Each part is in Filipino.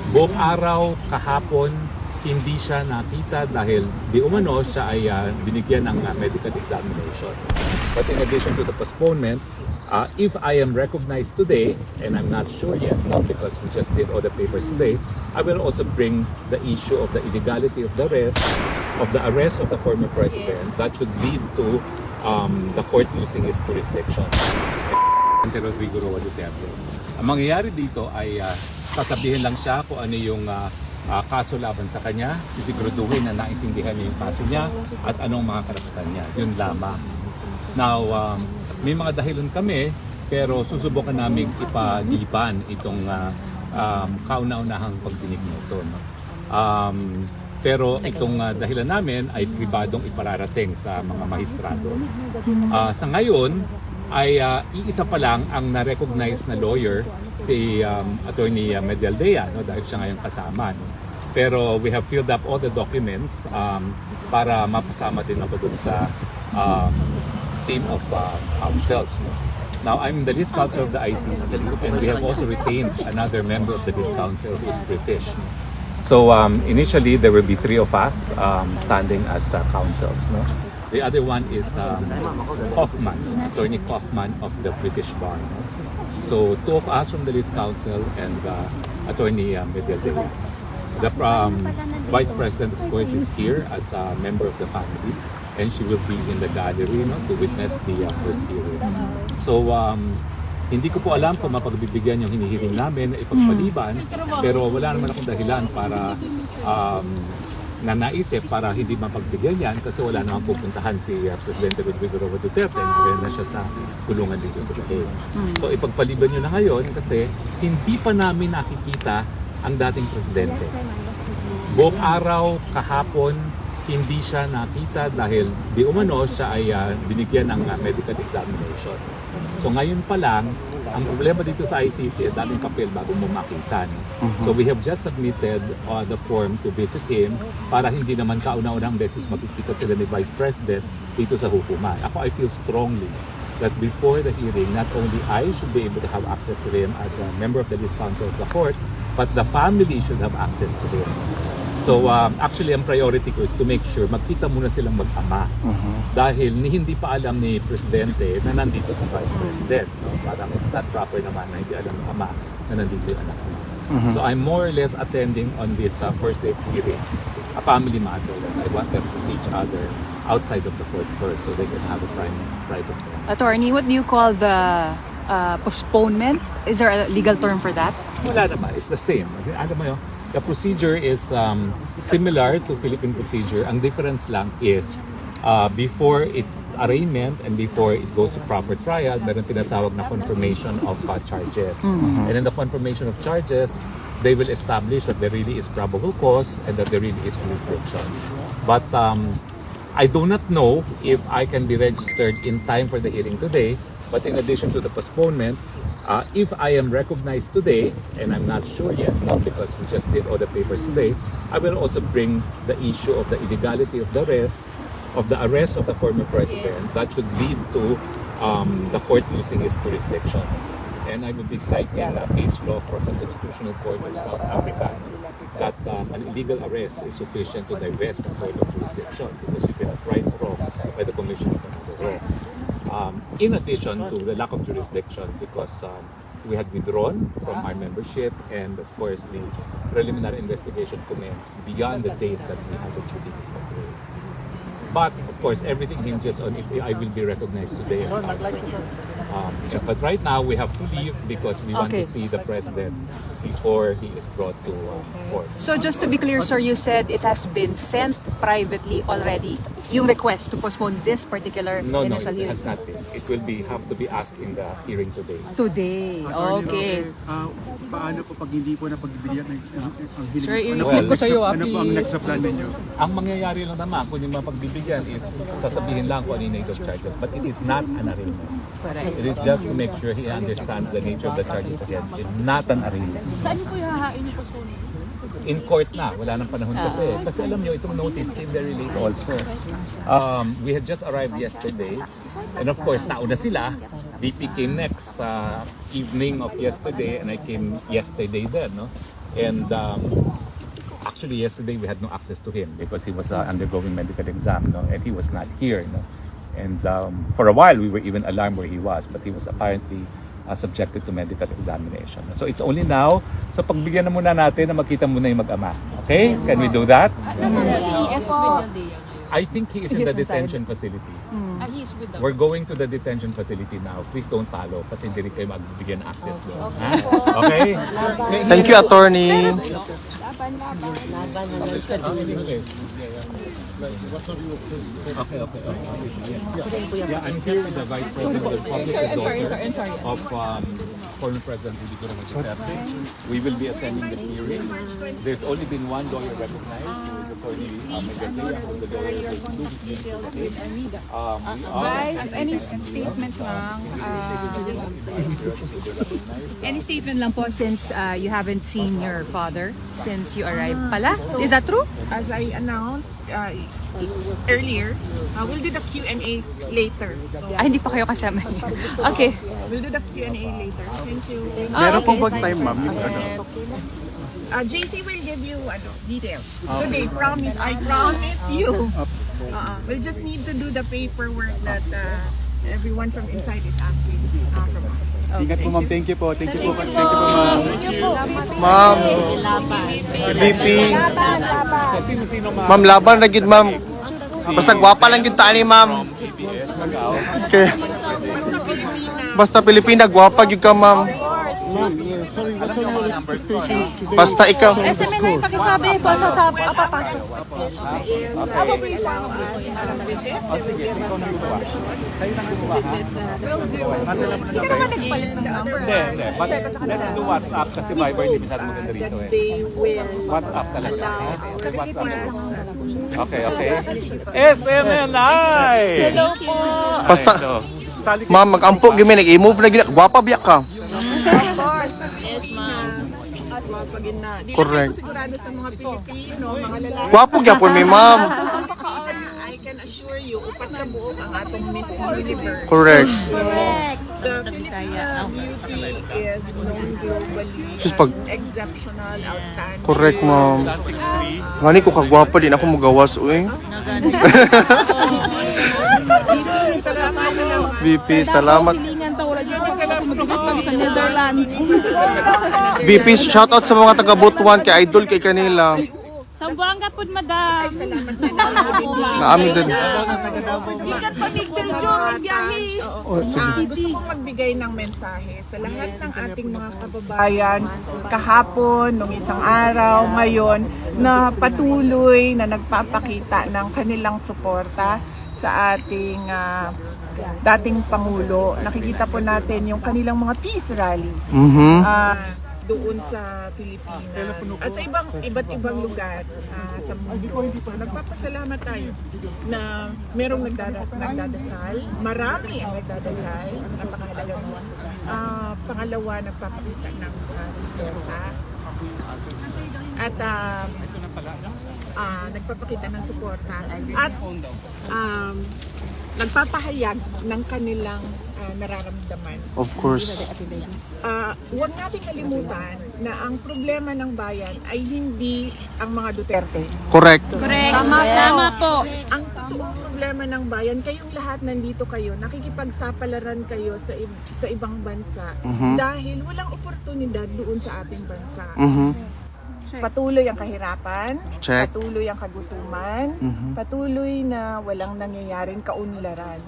Buong araw kahapon hindi siya nakita dahil di umano siya ay binigyan ng medical examination. But in addition to the postponement, if I am recognized today, and I'm not sure yet, not because we just did all the papers today, I will also bring the issue of the illegality of the arrest of the former president. That should lead to the court losing its jurisdiction. Rodrigo Roa Duterte. Ang mangyayari dito ay sasabihin lang siya kung ano yung kaso laban sa kanya, sisiguraduhin na naintindihan niya yung kaso niya at anong mga karapatan niya. Yun lamang. Now, may mga dahilan kami pero susubukan namin ipaliban itong kauna-unahang pagdinig nito. No? Pero itong dahilan namin ay pribadong ipararating sa mga mahistrado. Sa ngayon, ay iisa pa lang ang na-recognize na lawyer, si Attorney Medialdea, no, dahil siya ngayon kasama. No? Pero we have filled up all the documents para mapasama din ako dun sa team of counsels. No? Now, I'm the list counsel of the ICC, and we have also retained another member of the list counsel who is British. So initially, there will be 3 of us standing as counsels. No? The other one is Kaufman, Attorney Kaufman of the British Bar. So 2 of us from the list counsel and Attorney Medialdea. The Vice President, of course, is here as a member of the family, and she will be in the gallery, no, to witness the first hearing. So hindi ko po alam kung mapagbibigyan yung hinihiling namin na ipagpaliban, pero wala naman akong dahilan para na naisip para hindi mapagbigyan yan kasi wala namang pupuntahan si Presidente Rodrigo Roa Duterte. Ngayon na siya sa kulungan dito sa Taguig. So ipagpaliban nyo na ngayon kasi hindi pa namin nakikita ang dating Presidente. Buong araw, kahapon, hindi siya nakita dahil di umano siya ay binigyan ng medical examination. So ngayon pa lang, ang problema dito sa ICC ay daming papel bago mo makita. No? So we have just submitted the form to visit him para hindi naman kauna-unang beses makikita sila ni Vice President dito sa hukuman. Ako, I feel strongly that before the hearing, not only I should be able to have access to him as a member of the list counsel of the court, but the family should have access to him. So actually, ang priority ko is to make sure magkita muna silang mag-ama. Dahil hindi pa alam ni Presidente na nandito si Vice President. No? Parang it's not proper naman na hindi alam ng ama na nandito yung anak niya. So I'm more or less attending on this first day hearing, a family matter. I want them to see each other outside of the court first so they can have a private talk. Attorney, what do you call the postponement? Is there a legal term for that? Wala naman, it's the same. Alam mo yun, the procedure is similar to Philippine procedure. Ang difference lang is before its arraignment and before it goes to proper trial, meron tinatawag na confirmation of charges. And in the confirmation of charges, they will establish that there really is probable cause and that there really is jurisdiction. But I do not know if I can be registered in time for the hearing today. But in addition to the postponement, if I am recognized today, and I'm not sure yet, not because we just did all the papers today, I will also bring the issue of the illegality of the arrest of the former president. That should lead to the court losing its jurisdiction. And I will be citing a case law from the Constitutional Court of South Africa that an illegal arrest is sufficient to divest the court of jurisdiction because you cannot right wrong by the commission of another wrong. In addition to the lack of jurisdiction because we had withdrawn from our membership and of course the preliminary investigation commenced beyond the date that we had the duty to progress. But of course everything hinges on if I will be recognized today as counsel. But right now we have to leave because we want to see the president before he is brought to court. So just to be clear, sir, you said it has been sent privately already, yung request to postpone this particular No, initial it hearing. has not been. It will have to be asked in the hearing today. Today, okay. Paano po pag hindi po napagbigyan ng ang hiling? Sir, Ano i-click ko sa'yo, ano po ang next sa plan ninyo? Ang mangyayari lang naman kung yung mapagbibigyan is sasabihin lang kung ano yung nature of charges. But it is not an arraignment. Correct. It is just to make sure he understands the nature of the charges against him. Not an arraignment. Saan po yung hahain yung postpone? In court na, wala nang panahon kasi. Kasi alam nyo, itong notice came very late also. We had just arrived yesterday. And of course, nauna sila. DP came next evening of yesterday and I came yesterday then. No? And actually, yesterday we had no access to him because he was undergoing medical exam, no? And he was not here. No? And for a while, we were even alarmed where he was, but he was apparently subjected to medical examination. So it's only now, so pagbigyan na muna natin na makita muna yung mag-ama. Okay? Can we do that? Nasaan po si ES with the day? I think he is in He's the inside. detention facility. He's with the... We're going to the detention facility now. Please don't follow kasi hindi rin kayo magbigyan ng access doon. Ha? Okay? Thank you, attorney. Yeah, I'm here with the Vice President of the Public of former President Rodrigo Duterte. We will be attending the hearing. There's only been one lawyer recognized, who is Attorney Megadea, who is the lawyer who is Guys, any statement lang? Any statement lang po since you haven't seen your father since you arrived pala? Is that true? As I announced earlier, we'll do the Q&A later. So Hindi pa kayo kasama. Okay. we'll do the Q&A later. Thank you. Meron pong bag time, ma'am? Yung JC will give you details. Today, promise. I promise you. We'll just need to do the paperwork that everyone from inside is asking from us. Ingat po, ma'am. Thank you po. Thank you po, ma'am. Ma'am, VP. Ma'am, laban na gid, ma'am. Basta gwapa lang gid ta ni, ma'am. Okay. Basta Pilipina, gwapa gid ka, ma'am. Basta ikaw. SMA na yung pakisabi po sa papasok. Hindi ka naman nagpalit ng number. Hindi. But let's do WhatsApp kasi Viber hindi masyado maganda rito eh. They will WhatsApp talaga. WhatsApp. Okay. SMNI! Hello po! Basta, ma'am, mag-ampo gimi, nag-i-move na gid. Gwapa biyak ka. Yes, ma'am. Correct. Sigurado sa mga Pilipino, mga lalaki. Gwapo gyapon mi, ma'am. I can assure you, upat ka buok ang atong Miss Universe. Correct. The Filipina beauty is known globally Just pag- as exceptional, outstanding. Correct, ma'am. Ngani ko kagwapa din ako magawas, uy. VP, salamat. VP, shoutout sa mga taga Butuan kay idol kay kanila. Sambuanga po, madam. Naamin din. Ikat pa si Piljo, magbiyahe. Gusto kong magbigay ng mensahe sa lahat ng ating mga kababayan kahapon, nung isang araw, ngayon, na patuloy na nagpapakita ng kanilang suporta sa ating dating Pangulo. Nakikita po natin yung kanilang mga peace rallies doon sa Pilipinas at sa iba't ibang lugar sa mundo. So nagpapasalamat tayo na merong nagdadasal, marami ang nagdadasal, napakahalaga mo. Pangalawa, nagpapakita ng suporta. At nagpapakita ng suporta. At nagpapahayag ng kanilang nararamdaman. Of course. Huwag natin kalimutan na ang problema ng bayan ay hindi ang mga Duterte. Correct. Tama po. Ang totoong problema ng bayan, kayong lahat nandito kayo, nakikipagsapalaran kayo sa ibang bansa dahil walang oportunidad doon sa ating bansa. Patuloy ang kahirapan, Check. patuloy ang kagutuman, patuloy na walang nangyayaring kaunlaran.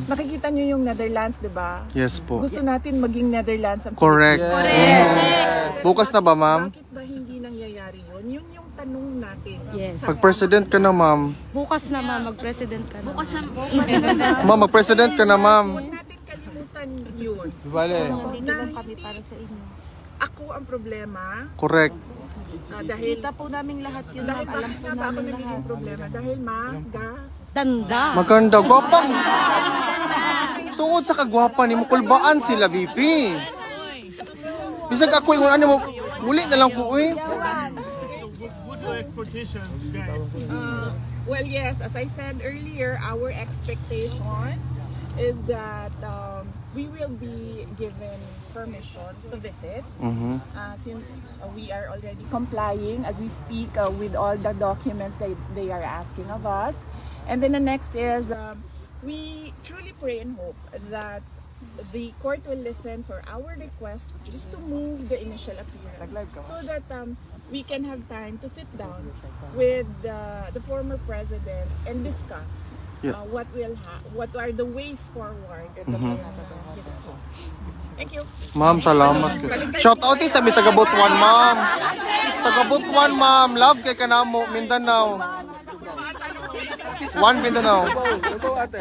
Nakikita nyo yung Netherlands, di ba? Yes po. Gusto natin maging Netherlands ang Correct. Bukas na ba, ma'am? Bakit ba hindi nangyayari yun? Yun yung tanong natin. Yes. Pag-president ka na, ma'am. Bukas na mag-president ka na. Ma'am, mag-president ka na, ma'am. Huwag natin kalimutan yun. Vale. Nandito lang kami para sa inyo. Ako ang problema Correct. dahil Kita po namin lahat yun, dahil ma'am. Alam bakit po nga ba ako namin nagiging lahat. problema? Dahil Tanda. Maganda. Gwapang. Tungod sa kagwapa ni mo, kulbaan sila, VP. Bisag ako yung ano mo, muli na lang po, uy. well, yes, as I said earlier, our expectation is that we will be given permission to visit since we are already complying as we speak with all the documents that they are asking of us. And then the next is we truly pray and hope that the court will listen for our request just to move the initial appearance so that we can have time to sit down with the former president and discuss what are the ways forward in his cause. Thank you. Ma'am, salamat. Shout out sa mi taga Butuan, ma'am. Taga Butuan, ma'am. Love kay kanamo, Mindanao. One Mindanao.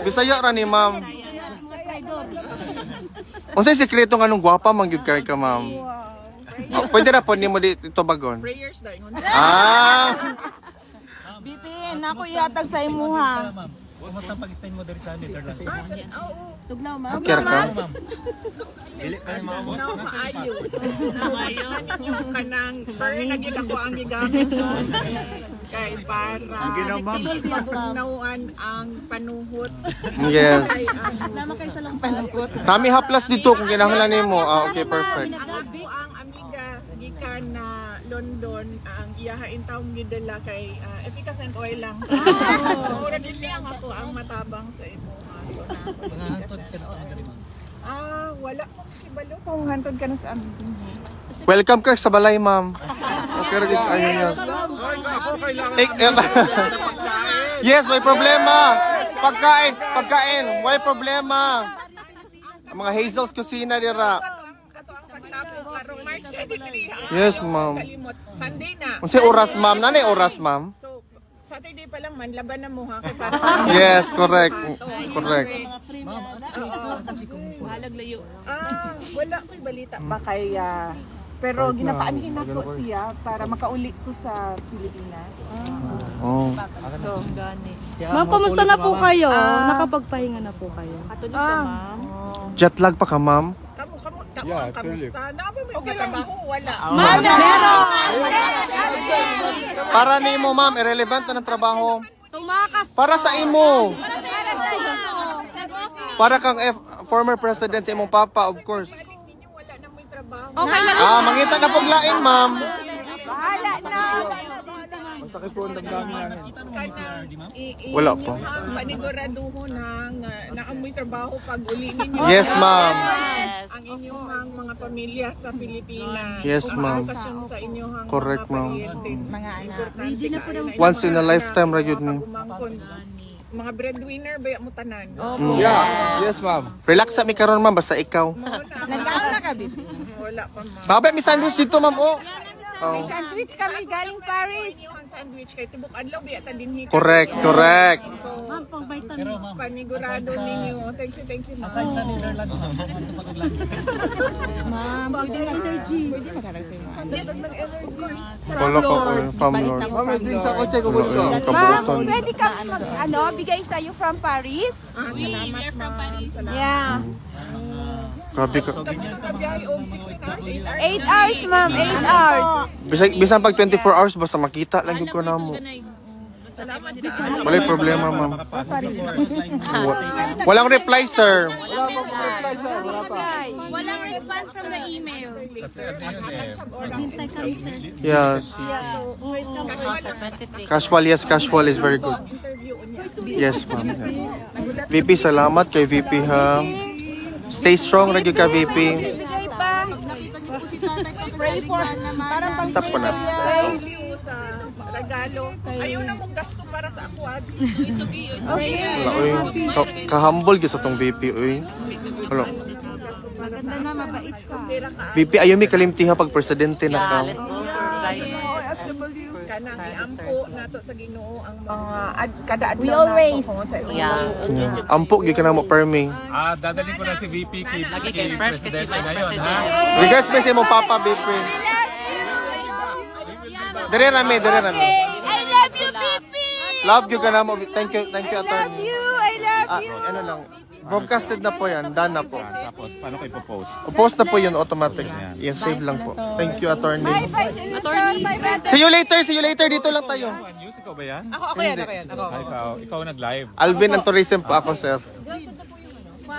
Bisaya ra ni ma'am. Unsay sekreto nga nung gwapa man gyud kay ka, ma'am? Oh, pwede na po nimo dito bagon. Prayers daw. Ah, Bipin, ako yatag sa imuha. Kumusta pag-stay mo dari sa Netherlands? Tugnaw, ma'am. okay ra ka? Now, maayo. Ninyo ka ng naging ako ang gigamit ko. Kay para tugnawan ang panuhot. Yes. Naman kayo sa lang panuhot. Kami haplas dito kung kinahanglan nimo. Ah, okay, perfect. Ang ako ang amiga gikan na London ang iyahain taong gidala kay efficacy and oil lang. Ora din lang ako ang matabang sa imo. So na ako. Mga hantod ka na dari ma'am. Wala ko kibalo kung hantod ka na sa amin. Welcome ka sa balay, ma'am. Okay ra gyud ayun yun. Yes, may problema. Pagkain, may problema. Ang mga Hazel's Kusina dira. Yes, ma'am. Sunday na. Unsay oras, ma'am? Nanay oras, ma'am? So, Saturday pa lang man, laban na mo ha. Kay para sa Yes, correct. Correct. wala ko'y balita pa kay... pero ginapaanhin ako siya para makauli ko sa Pilipinas. Oh. Ma'am, kumusta na po kayo? Nakapagpahinga na po kayo? Jet lag pa ka, ma'am? Kamusta? Naba mo yung trabaho? Wala. Para nimo, ma'am, irrelevant na ng trabaho. Tumakas Para sa imo. Para kang former president sa imong papa, of course. Ninyo wala na mo yung trabaho. Okay lang. Ah, mangita na paglain, ma'am. Bahala na. Wala pa. Paniguraduho ng naamoy trabaho pag uli ninyo. Yes, ma'am. Ang inyong mga pamilya sa Pilipinas. Yes, ma'am. Okasyon sa inyong Correct, ma'am. mga anak. Once in a lifetime ra gyud ni. Mga breadwinner ba mo tanan? Yes, ma'am. Relax sa mi karon, ma'am, basta ikaw. Nag-aam na ka, baby? Wala pa, ma'am. Babay mi sandwich dito, ma'am, oh. Oh. Sandwich kami galing Paris. Ang sandwich kay tibok adlaw biya ta dinhi. Correct, correct. Ma'am, pang vitamins. Panigurado ninyo. Thank you, ma'am. Aside sa Netherlands, ma'am, ano pa kag-lunch? Ma'am, pwede ng energy. Pwede maghanap sa inyo. Yes, ng energy. Wala ka ko yung farm lord. Ma'am, din sa kotse ko ko. Kabuton. Pwede ka bigay sa'yo from Paris? Salamat, from Paris. Yeah. Grabe ka. Kabiyahe og 16 hours, 8 hours. 8 hours, ma'am. 8 hours. Bisan pag 24 hours, basta makita lang yung ko na mo. Salamat. Walay problema, ma'am. Walang reply, sir. Walang response from the email. Yes. Casual, yes, casual is very good. Yes, ma'am. Yes. VP, salamat kay VP, ha. Stay strong, radio ka, VP. Bigay pa. Pray for, parang Stop ko na. Sa regalo. Ayaw na mong gasto para sa ako. Wala, uy. Kahambol gyud sa tong VP, uy. Wala. maganda na, mabait ka. VP, ayaw mi kalimtiha pag presidente na ka. Kanang iampo nato sa Ginoo ang mga kada adlaw. We always. Ampo, gyud ka na mo permi. Dadalhin ko na si VP kay Presidente ngayon, ha? Regards sa imong papa, VP. Dire rami. I love you, Pipi! Love you ka na mo. Thank you, attorney. I love you! Ano lang. Broadcasted na po yan. Done na po. Tapos, paano ko ipopost? Post na po yun automatic. Yan, save lang po. Thank you, attorney. Bye, Senator! Bye, See you later. Dito lang tayo. News, ikaw ba yan? Ako yan. Ikaw nag-live. Alvin and Tourism po ako, sir.